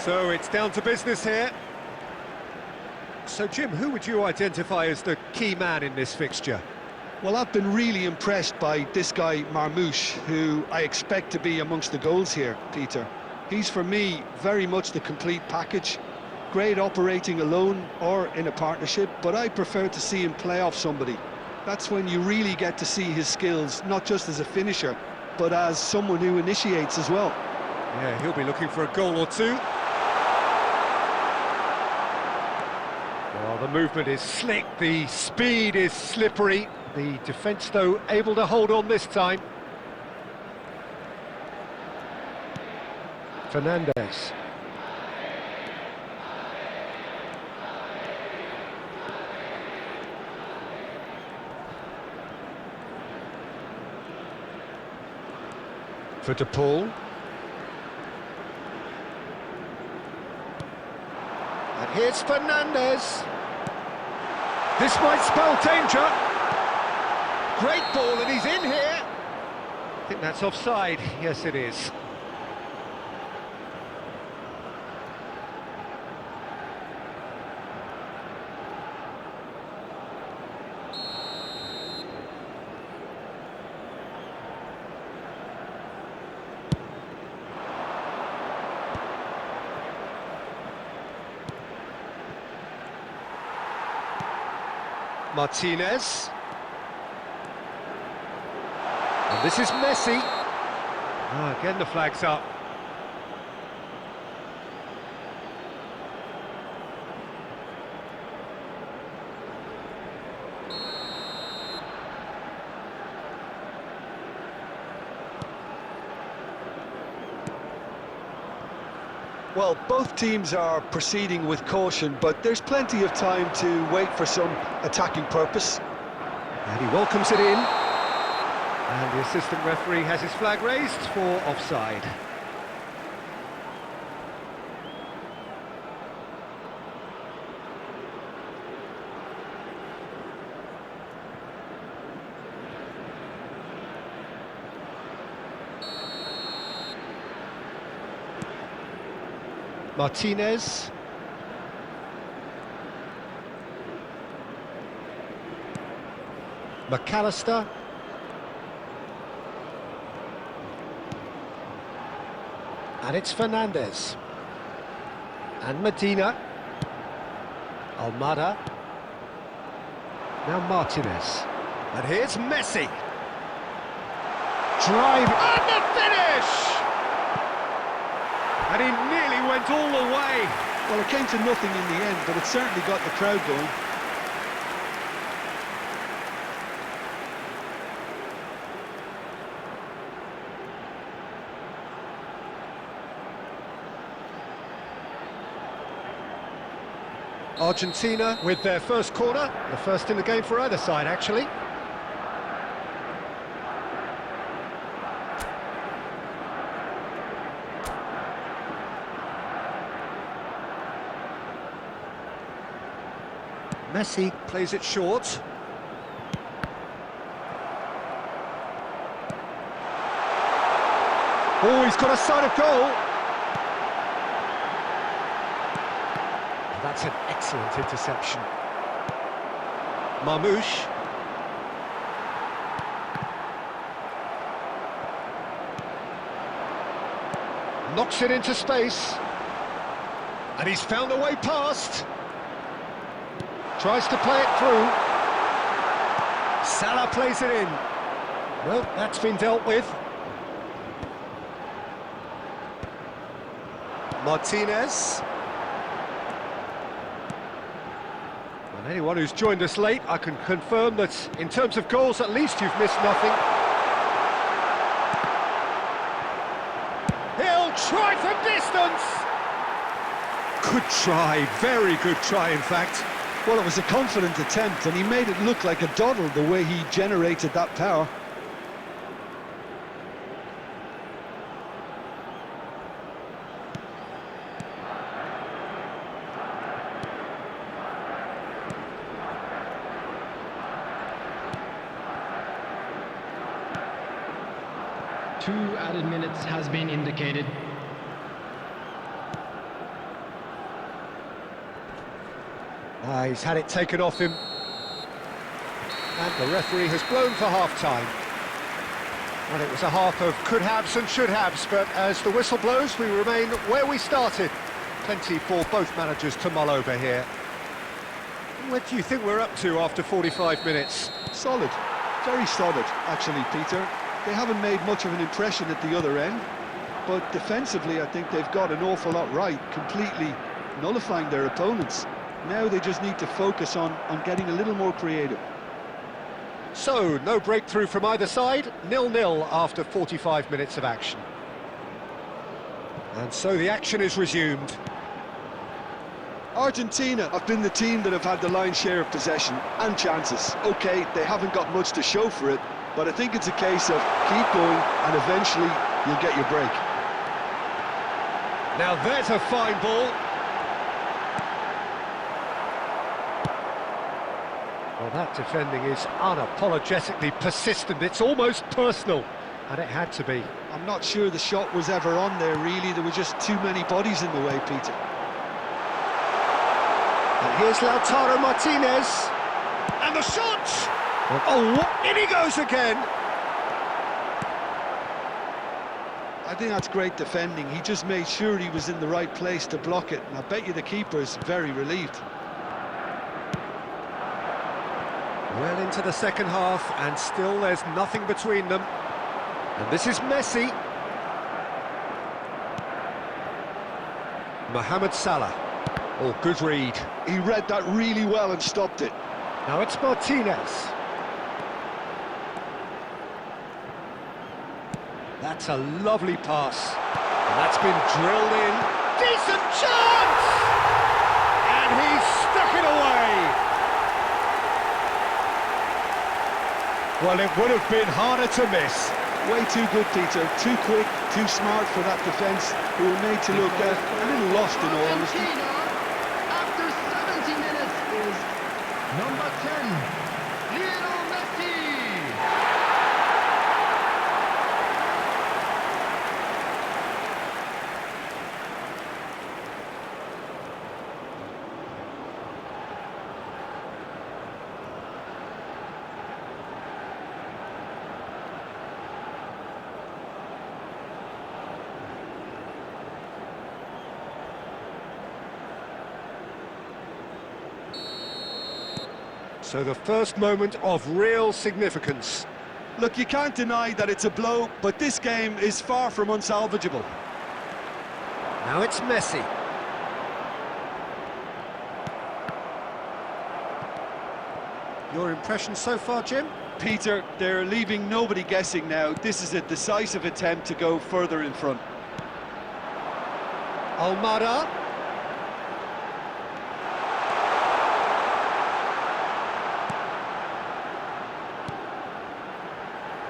So it's down to business here. So Jim, who would you identify as the key man in this fixture? Well, I've been really impressed by this guy, Marmoush, who I expect to be amongst the goals here, Peter. He's, for me, very much the complete package. Great operating alone or in a partnership, but I prefer to see him play off somebody. That's when you really get to see his skills, not just as a finisher, but as someone who initiates as well. Yeah, he'll be looking for a goal or two. Well, the movement is slick, the speed is slippery. The defence, though, able to hold on this time. Fernandes. For De Paul. And here's Fernandes. This might spell danger. Great ball, and he's in here. I think that's offside. Yes, it is. Martinez. And this is Messi. Again the flag's up. Well, both teams are proceeding with caution, but there's plenty of time to wait for some attacking purpose. And he welcomes it in. And the assistant referee has his flag raised for offside. Martinez. McAllister. And it's Fernandes. And Medina. Almada. Now Martinez. And here's Messi. Drive and the finish! And he nearly went all the way. Well, it came to nothing in the end, but it certainly got the crowd going. Argentina with their first corner, the first in the game for either side, actually. Messi plays it short. Oh, he's got a sight of goal. That's an excellent interception. Marmoush. Knocks it into space. And he's found a way past. Tries to play it through. Salah plays it in. Well, that's been dealt with. Martinez. And anyone who's joined us late, I can confirm that in terms of goals, at least you've missed nothing. He'll try from distance. Good try, very good try, in fact. Well, it was a confident attempt, and he made it look like a doddle the way he generated that power. Two added minutes has been indicated. He's had it taken off him. And the referee has blown for half-time. Well, it was a half of could-haves and should-haves, but as the whistle blows, we remain where we started. Plenty for both managers to mull over here. What do you think we're up to after 45 minutes? Solid, very solid, actually, Peter. They haven't made much of an impression at the other end, but defensively I think they've got an awful lot right, completely nullifying their opponents. Now they just need to focus on getting a little more creative. So, no breakthrough from either side, 0-0 after 45 minutes of action. And so the action is resumed. Argentina have been the team that have had the lion's share of possession and chances. OK, they haven't got much to show for it, but I think it's a case of keep going and eventually you'll get your break. Now there's a fine ball. Well, that defending is unapologetically persistent. It's almost personal, and it had to be. I'm not sure the shot was ever on there, really. There were just too many bodies in the way, Peter. And here's Lautaro Martinez. And the shot! Oh, in he goes again! I think that's great defending. He just made sure he was in the right place to block it, and I bet you the keeper's very relieved. Well into the second half, and still there's nothing between them. And this is Messi. Mohamed Salah. Oh, good read. He read that really well and stopped it. Now it's Martinez. That's a lovely pass. And that's been drilled in. Decent chance! And he's stuck it away. Well, it would have been harder to miss. Way too good, Peter. Too quick, too smart for that defence, who were made to look a little lost in all honesty. After 70 minutes is number 10, Lionel Messi. So the first moment of real significance. Look, you can't deny that it's a blow, but this game is far from unsalvageable. Now it's Messi. Your impression so far, Jim? Peter, they're leaving nobody guessing now. This is a decisive attempt to go further in front. Almada.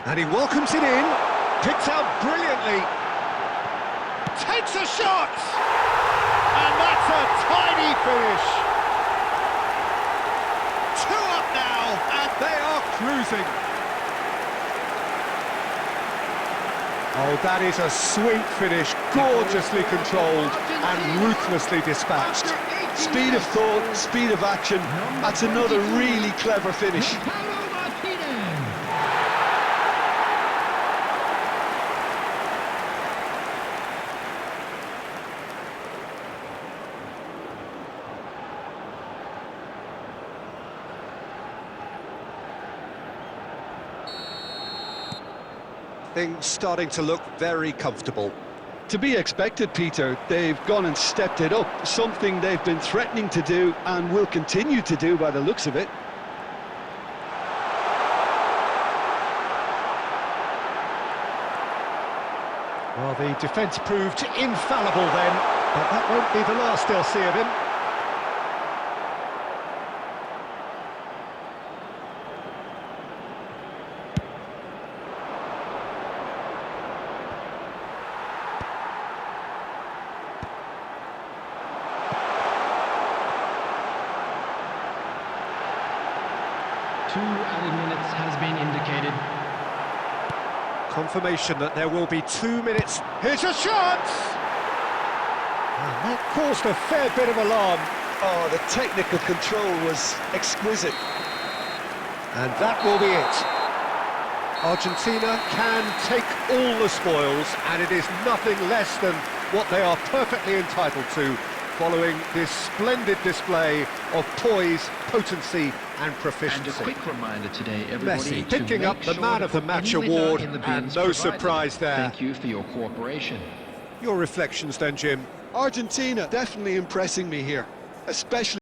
And he welcomes it in, picks out brilliantly, takes a shot, and that's a tiny finish. 2 up now, and they are cruising. Oh, that is a sweet finish, gorgeously controlled and ruthlessly dispatched. Speed of thought, speed of action, that's another really clever finish. Things starting to look very comfortable. To be expected, Peter. They've gone and stepped it up, something they've been threatening to do and will continue to do by the looks of it. Well, the defence proved infallible then, but that won't be the last they'll see of him. Two added minutes has been indicated. Confirmation that there will be 2 minutes. Here's a shot! And that caused a fair bit of alarm. Oh, the technical control was exquisite. And that will be it. Argentina can take all the spoils, and it is nothing less than what they are perfectly entitled to, following this splendid display of poise, potency and proficiency. And a quick reminder today, everybody, Messi to picking up make the sure Man to of the put Match any litter award, in the and bins no provided. surprise there. Thank you for your cooperation. Your reflections then, Jim? Argentina definitely impressing me here, especially